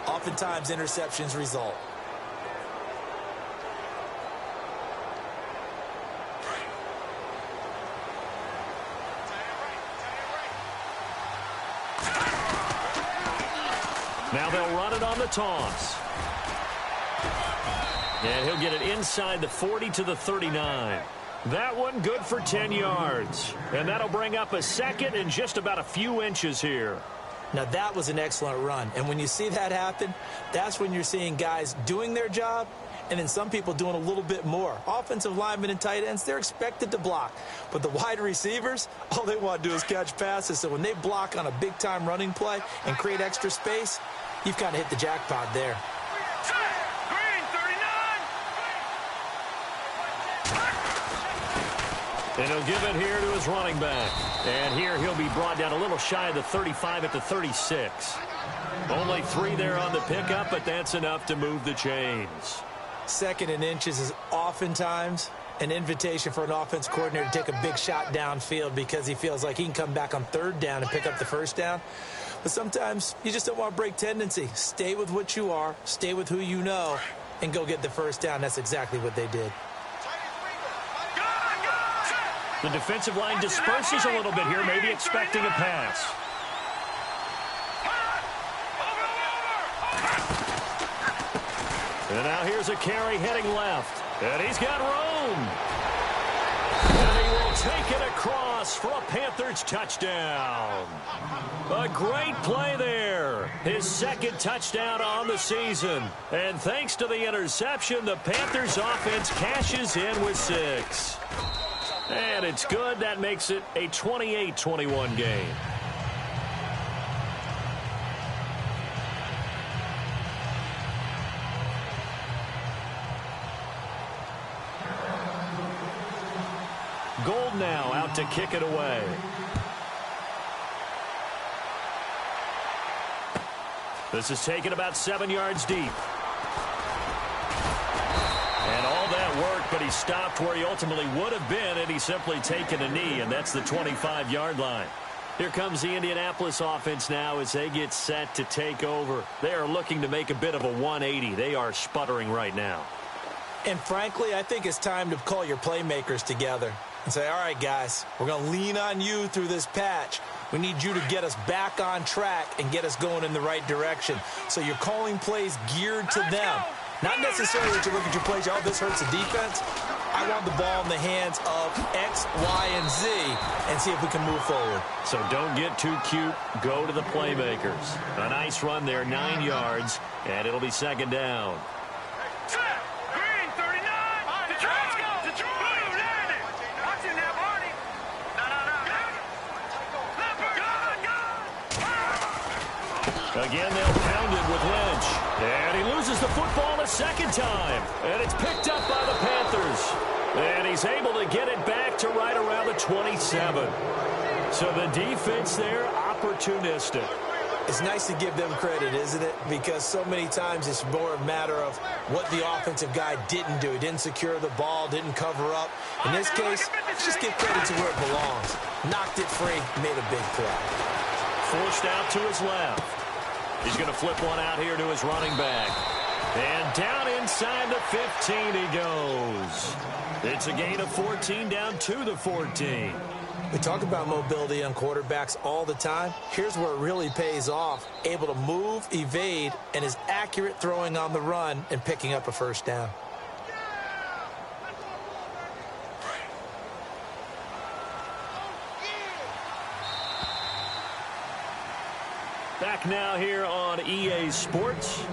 Oftentimes, interceptions result. Now they'll run it on the toss. And he'll get it inside the 40 to the 39. That one good for 10 yards. And that'll bring up a second and just about a few inches here. Now, that was an excellent run. And when you see that happen, that's when you're seeing guys doing their job and then some people doing a little bit more. Offensive linemen and tight ends, they're expected to block. But the wide receivers, all they want to do is catch passes. So when they block on a big-time running play and create extra space, you've kind of hit the jackpot there. And he'll give it here to his running back. And here he'll be brought down a little shy of the 35 at the 36. Only 3 there on the pickup, but that's enough to move the chains. 2nd and inches is oftentimes an invitation for an offense coordinator to take a big shot downfield because he feels like he can come back on 3rd down and pick up the 1st down. But sometimes you just don't want to break tendency. Stay with what you are, stay with who you know, and go get the 1st down. That's exactly what they did. The defensive line disperses a little bit here, maybe expecting a pass. And now here's a carry heading left. And he's got room. And he will take it across for a Panthers touchdown. A great play there. His 2nd touchdown on the season. And thanks to the interception, the Panthers offense cashes in with 6. And it's good. That makes it a 28-21 game. Gold now out to kick it away. This is taken about 7 yards deep. And all that work, but he stopped where he ultimately would have been had he simply taken a knee, and that's the 25-yard line. Here comes the Indianapolis offense now as they get set to take over. They are looking to make a bit of a 180. They are sputtering right now. And frankly, I think it's time to call your playmakers together and say, all right, guys, we're going to lean on you through this patch. We need you to get us back on track and get us going in the right direction. So you're calling plays geared to them. Not necessarily that you look at your plays, oh, this hurts the defense. I want the ball in the hands of X, Y, and Z and see if we can move forward. So don't get too cute. Go to the playmakers. A nice run there, 9 yards, and it'll be 2nd down. Again, they'll pound it with Lynch. And he loses the football a 2nd time. And it's picked up by the Panthers. And he's able to get it back to right around the 27. So the defense there, opportunistic. It's nice to give them credit, isn't it? Because so many times it's more a matter of what the offensive guy didn't do. He didn't secure the ball, didn't cover up. In this case, let's just give credit to where it belongs. Knocked it free, made a big play. Forced out to his left. He's going to flip one out here to his running back. And down inside the 15 he goes. It's a gain of 14 down to the 14. We talk about mobility on quarterbacks all the time. Here's where it really pays off. Able to move, evade, and is accurate throwing on the run and picking up a 1st down. Back now here on EA Sports.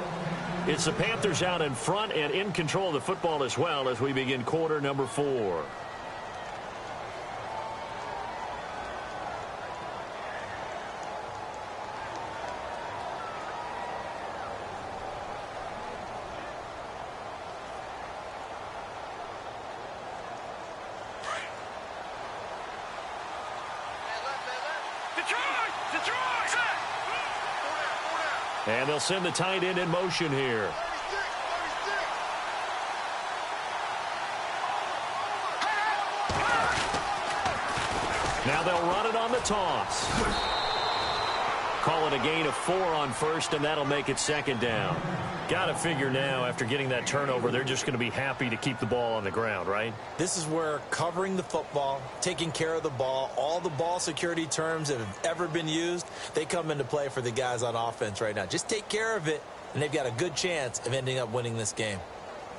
It's the Panthers out in front and in control of the football as well as we begin quarter number 4. And they'll send the tight end in motion here. Now they'll run it on the toss. Call it a gain of 4 on first, and that'll make it second down. Got to figure now, after getting that turnover, they're just going to be happy to keep the ball on the ground, right? This is where covering the football, taking care of the ball, all the ball security terms that have ever been used, they come into play for the guys on offense right now. Just take care of it, and they've got a good chance of ending up winning this game.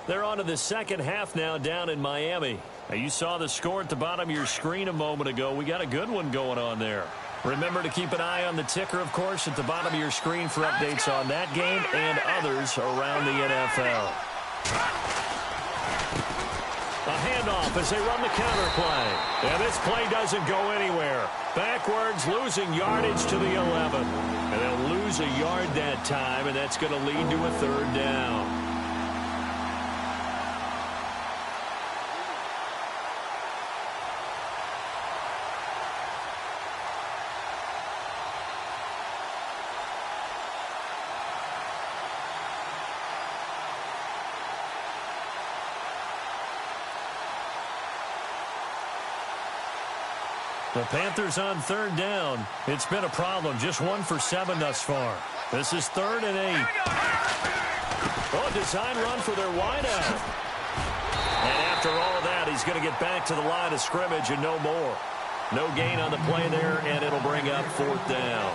They're on to the second half now down in Miami. Now, you saw the score at the bottom of your screen a moment ago. We got a good one going on there. Remember to keep an eye on the ticker, of course, at the bottom of your screen for updates on that game and others around the NFL. A handoff as they run the counter play. And this play doesn't go anywhere. Backwards, losing yardage to the 11. And they'll lose a yard that time, and that's going to lead to a third down. The Panthers on third down. It's been a problem. Just 1 for 7 thus far. This is 3rd and 8. Oh, design run for their wideout. And after all that, he's going to get back to the line of scrimmage and no more. No gain on the play there, and it'll bring up 4th down.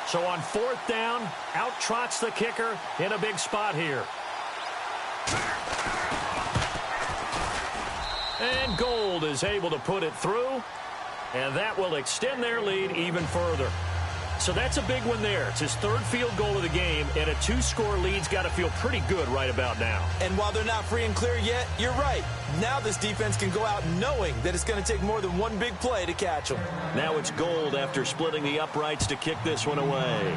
So on 4th down, out trots the kicker in a big spot here. And Gold is able to put it through, and that will extend their lead even further. So that's a big one there. It's his 3rd field goal of the game, and a 2-score lead's got to feel pretty good right about now. And while they're not free and clear yet, you're right. Now this defense can go out knowing that it's going to take more than one big play to catch them. Now it's Gold after splitting the uprights to kick this one away.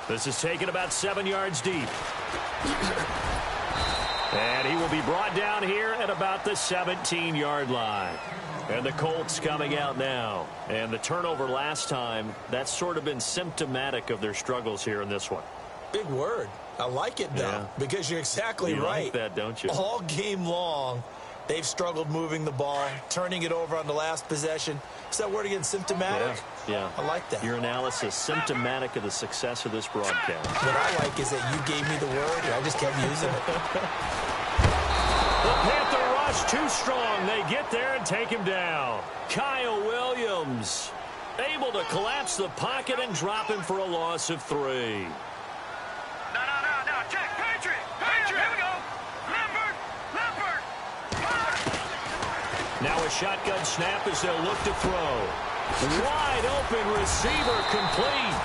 This is taken about 7 yards deep. And he will be brought down here at about the 17-yard line. And the Colts coming out now. And the turnover last time, that's sort of been symptomatic of their struggles here in this one. Big word. I like it, though, because you're exactly right. You like that, don't you? All game long, they've struggled moving the ball, turning it over on the last possession. Is that word again, symptomatic? Yeah. I like that. Your analysis, symptomatic of the success of this broadcast. What I like is that you gave me the word, and I just kept using it. The Panther rush too strong. They get there and take him down. Kyle Williams able to collapse the pocket and drop him for a loss of 3. No. Check. Patriot. Here we go. Leopard. Now a shotgun snap as they'll look to throw. Wide open receiver complete.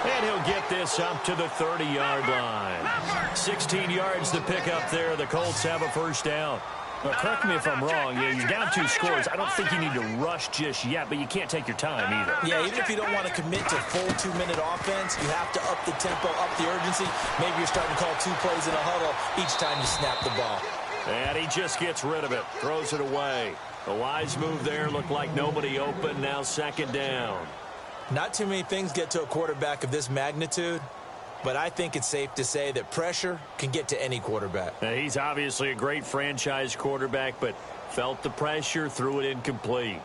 And he'll get this up to the 30-yard line. 16 yards to pick up there. The Colts have a first down. Now, correct me if I'm wrong. Yeah, you're down 2 scores. I don't think you need to rush just yet, but you can't take your time either. Yeah, even if you don't want to commit to full 2-minute offense, you have to up the tempo, up the urgency. Maybe you're starting to call 2 plays in a huddle each time you snap the ball. And he just gets rid of it, throws it away. A wise move there. Looked like nobody open. Now 2nd down. Not too many things get to a quarterback of this magnitude, but I think it's safe to say that pressure can get to any quarterback. Now, he's obviously a great franchise quarterback, but felt the pressure, threw it incomplete.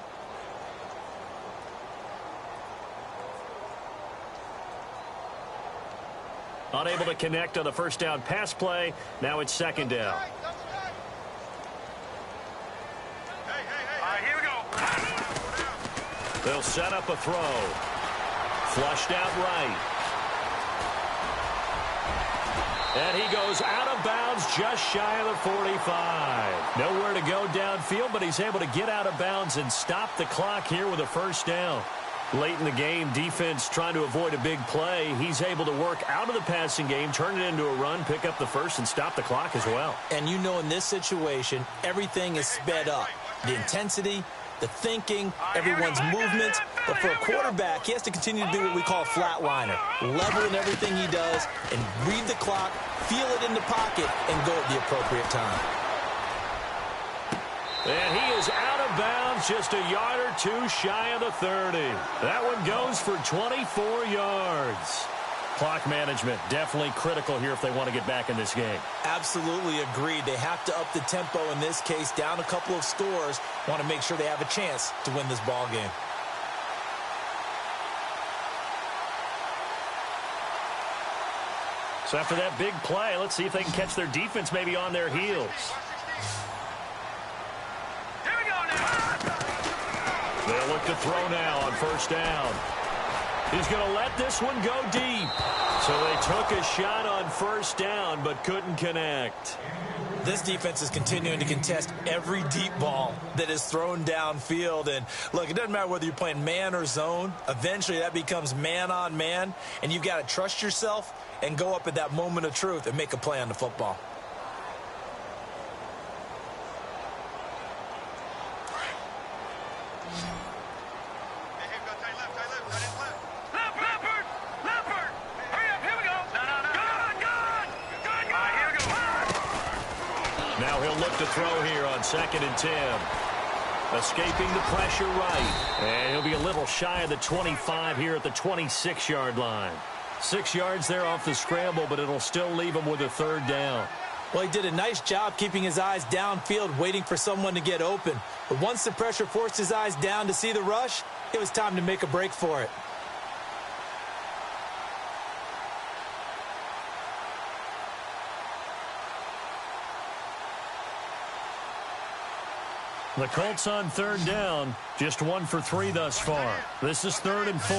Unable to connect on the first down pass play. Now it's 2nd down. Here we go. They'll set up a throw. Flushed out right. And he goes out of bounds just shy of the 45. Nowhere to go downfield, but he's able to get out of bounds and stop the clock here with a first down. Late in the game, defense trying to avoid a big play. He's able to work out of the passing game, turn it into a run, pick up the first, and stop the clock as well. And you know in this situation, everything is sped up. The intensity, the thinking, everyone's movements. But for a quarterback, he has to continue to do what we call a flatliner. Level in everything he does and read the clock, feel it in the pocket, and go at the appropriate time. And he is out of of bounds, just a yard or two shy of the 30. That one goes for 24 yards. Clock management definitely critical here if they want to get back in this game. Absolutely agreed. They have to up the tempo in this case, down a couple of scores. Want to make sure they have a chance to win this ball game. So after that big play, let's see if they can catch their defense maybe on their heels. Here we go now. They'll look to throw now on first down. He's going to let this one go deep. So they took a shot on first down but couldn't connect. This defense is continuing to contest every deep ball that is thrown downfield. And, look, it doesn't matter whether you're playing man or zone. Eventually that becomes man on man, and you've got to trust yourself and go up at that moment of truth and make a play on the football. Now he'll look to throw here on 2nd and 10. Escaping the pressure right. And he'll be a little shy of the 25 here at the 26-yard line. 6 yards there off the scramble, but it'll still leave him with a 3rd down. Well, he did a nice job keeping his eyes downfield, waiting for someone to get open. But once the pressure forced his eyes down to see the rush, it was time to make a break for it. The Colts on 3rd down, just 1 for 3 thus far. This is 3rd and 4.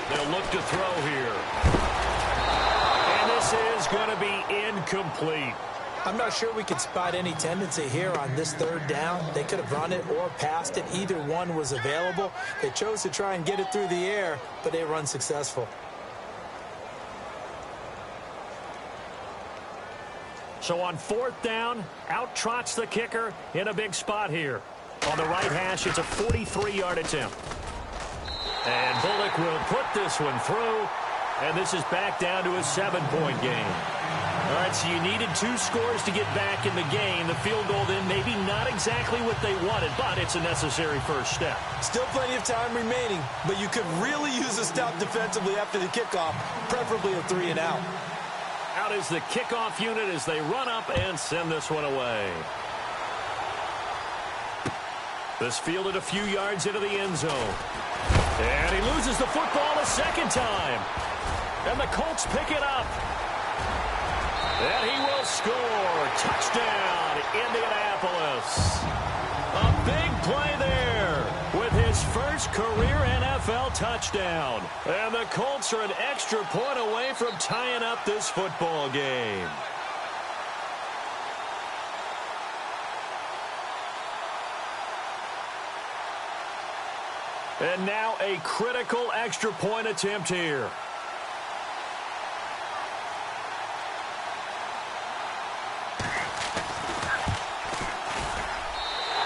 They'll look to throw here. And this is going to be incomplete. I'm not sure we could spot any tendency here on this 3rd down. They could have run it or passed it. Either one was available. They chose to try and get it through the air, but they were unsuccessful. So on 4th down, out trots the kicker in a big spot here. On the right hash, it's a 43-yard attempt. And Bullock will put this one through, and this is back down to a 7-point game. All right, so you needed 2 scores to get back in the game. The field goal then maybe not exactly what they wanted, but it's a necessary first step. Still plenty of time remaining, but you could really use a stop defensively after the kickoff, preferably a 3-and-out. Out is the kickoff unit as they run up and send this one away. This fielded a few yards into the end zone. And he loses the football a 2nd time. And the Colts pick it up. And he will score. Touchdown, Indianapolis. A big play there with his first career NFL touchdown. And the Colts are an extra point away from tying up this football game. And now a critical extra point attempt here.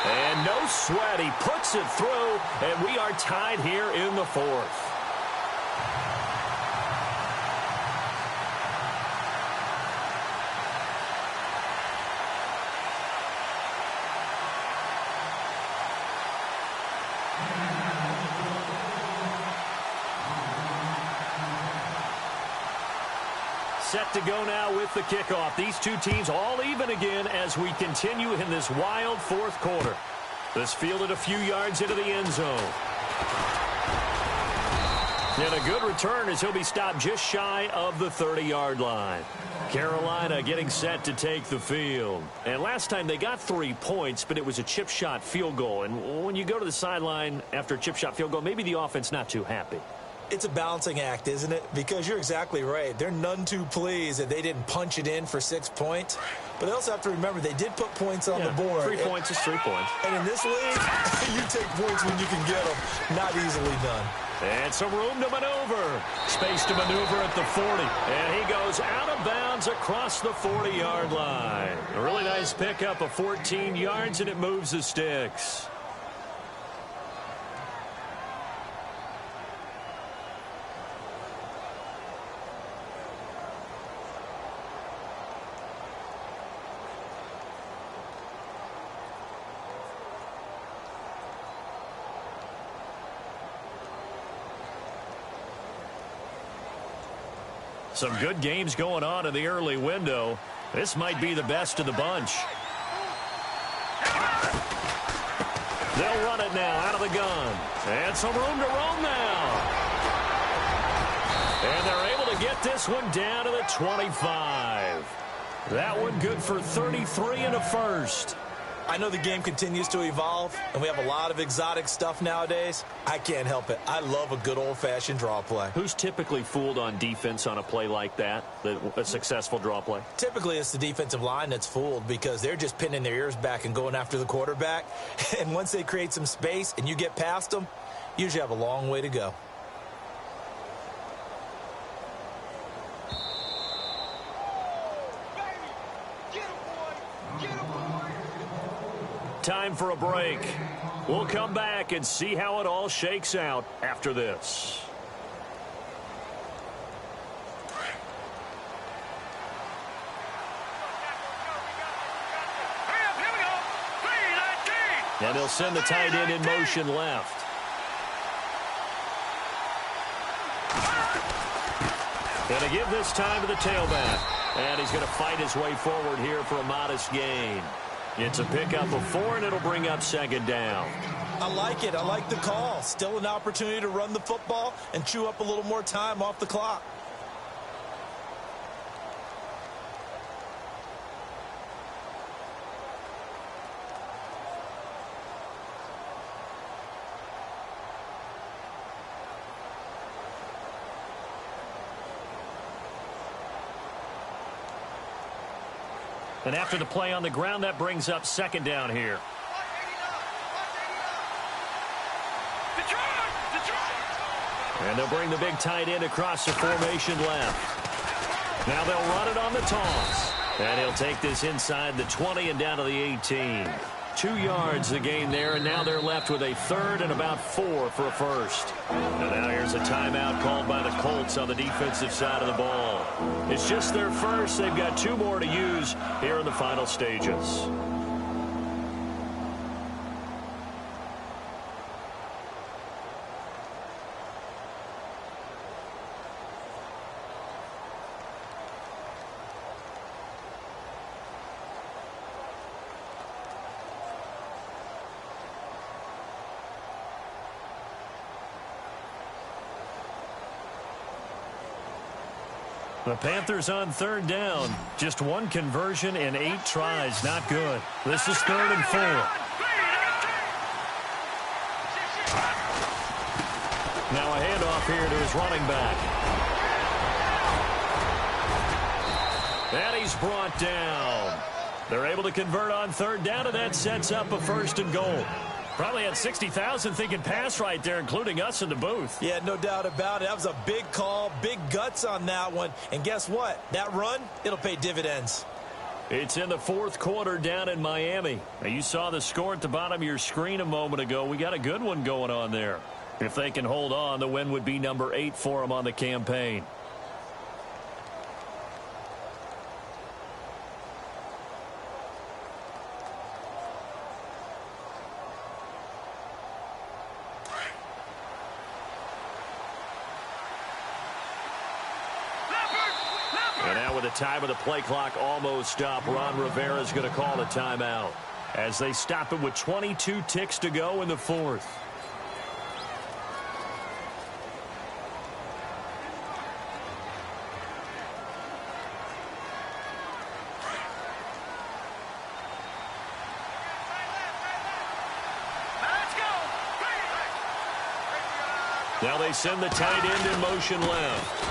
And no sweat, he puts it through, and we are tied here in the 4th. Set to go now with the kickoff. These two teams all even again as we continue in this wild 4th quarter. This fielded a few yards into the end zone. And a good return as he'll be stopped just shy of the 30-yard line. Carolina getting set to take the field. And last time they got 3 points, but it was a chip shot field goal. And when you go to the sideline after a chip shot field goal, maybe the offense not too happy. It's a balancing act, isn't it? Because you're exactly right. They're none too pleased that they didn't punch it in for 6 points. But they also have to remember they did put points on the board. 3 points is 3 points. And in this league, you take points when you can get them. Not easily done. And some room to maneuver. Space to maneuver at the 40. And he goes out of bounds across the 40-yard line. A really nice pickup of 14 yards, and it moves the sticks. Some good games going on in the early window. This might be the best of the bunch. They'll run it now out of the gun. And some room to roam now. And they're able to get this one down to the 25. That one good for 33 in the first. I know the game continues to evolve, and we have a lot of exotic stuff nowadays. I can't help it. I love a good old-fashioned draw play. Who's typically fooled on defense on a play like that, a successful draw play? Typically, it's the defensive line that's fooled because they're just pinning their ears back and going after the quarterback. And once they create some space and you get past them, you usually have a long way to go. Time for a break. We'll come back and see how it all shakes out after this. Here we go. 3-19. And they'll send the tight end in motion left. Going to give this time to the tailback. And he's going to fight his way forward here for a modest gain. It's a pickup of 4, and it'll bring up second down. I like it. I like the call. Still an opportunity to run the football and chew up a little more time off the clock. And after the play on the ground, that brings up second down here. And they'll bring the big tight end across the formation left. Now they'll run it on the toss. And he'll take this inside the 20 and down to the 18. 2 yards the gain there, and now they're left with a third and about 4 for a first. And now here's a timeout called by the Colts on the defensive side of the ball. It's just their first. They've got 2 more to use here in the final stages. The Panthers on third down. Just 1 conversion in 8 tries. Not good. This is 3rd and 4. Now a handoff here to his running back. And he's brought down. They're able to convert on third down, and that sets up a 1st and goal. Probably had 60,000 thinking pass right there, including us in the booth. Yeah, no doubt about it. That was a big call, big guts on that one. And guess what? That run, it'll pay dividends. It's in the 4th quarter down in Miami. Now, you saw the score at the bottom of your screen a moment ago. We got a good one going on there. If they can hold on, the win would be number 8 for them on the campaign. And now with the time of the play clock almost up, Ron Rivera is going to call a timeout as they stop it with 22 ticks to go in the 4th. Now they send the tight end in motion left.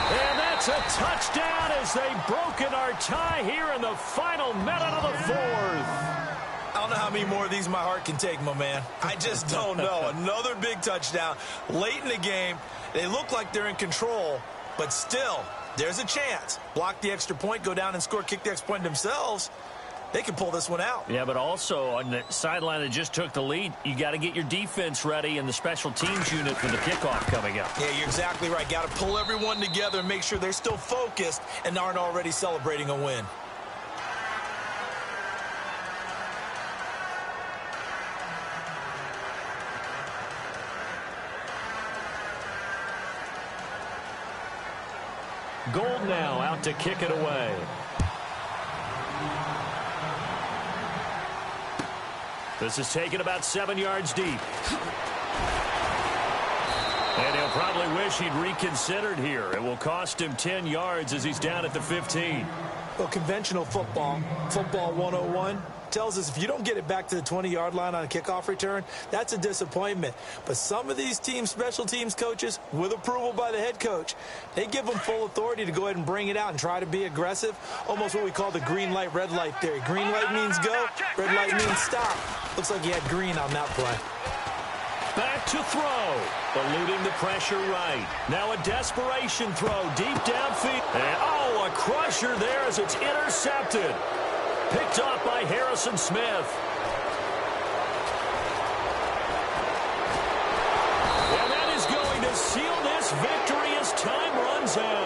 And that's a touchdown as they've broken our tie here in the final minute of the 4th. I don't know how many more of these my heart can take, my man. I just don't know. Another big touchdown late in the game. They look like they're in control, but still, there's a chance. Block the extra point, go down and score, kick the extra point themselves. They can pull this one out. Yeah, but also on the sideline that just took the lead, you got to get your defense ready and the special teams unit for the kickoff coming up. Yeah, you're exactly right. Got to pull everyone together and make sure they're still focused and aren't already celebrating a win. Gold now out to kick it away. This is taken about 7 yards deep. And he'll probably wish he'd reconsidered here. It will cost him 10 yards as he's down at the 15. Well, conventional football 101, tells us if you don't get it back to the 20-yard line on a kickoff return, that's a disappointment. But some of these teams, special teams coaches, with approval by the head coach, they give them full authority to go ahead and bring it out and try to be aggressive, almost what we call the green light, red light theory. Green light means go, red light means stop. Looks like he had green on that play. Back to throw, eluding the pressure right. Now a desperation throw deep downfield. And, oh, a crusher there as it's intercepted. Picked off by Harrison Smith. And that is going to seal this victory as time runs out.